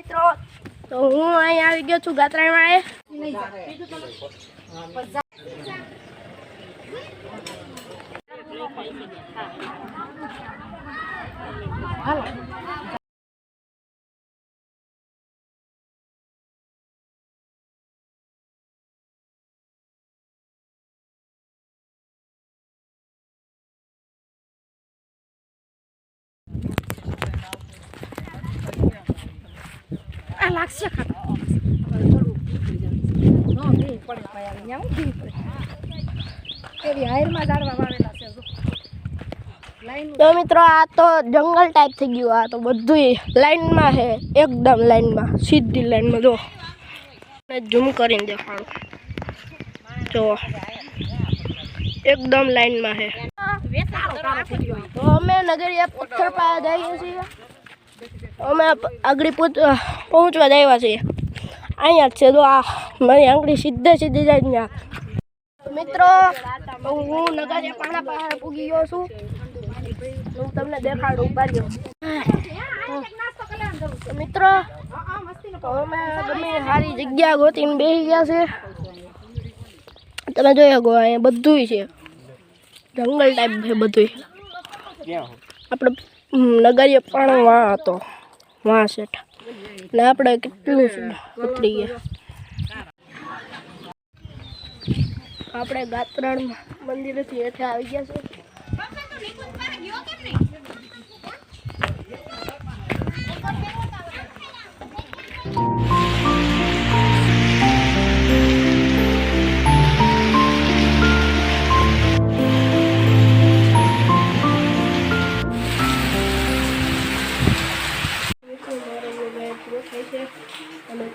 મિત્રો તો હું અહીં આવી ગયો છું ગાત્રામાં લાગશે તો મિત્રો આ તો જંગલ ટાઈપ થઈ ગયું આ તો બધું લાઈનમાં છે એકદમ લાઈનમાં સીધી લાઈનમાં જો ઝૂમ કરીને દેખાડું જો એકદમ લાઈનમાં છે તો અમે નગરિયા પથ્થર પાસે જઈએ છીએ અમે આગળ પહોંચવા જ આવ્યા છીએ અહીંયા જ છે તો આ મારી આંગળી સીધી જાય ત્યાં મિત્રો હું નગરિયા પાણા પાસે પૂગી ગયો છું હું તમને દેખાડું ઉપાડ્યો મિત્રો અમે ગમે સારી જગ્યા ગોતીને બેસી ગયા છે તમે જોઈ શકો અહીંયા બધું છે જંગલ ટાઈપ છે બધું આપણે નગરિયા પાણો વાં હતો વાં શેઠ ને આપણે કેટલું ઉતરી ગયા આપણે ગાત્રણ મંદિરેથી હેઠે આવી ગયા છે અને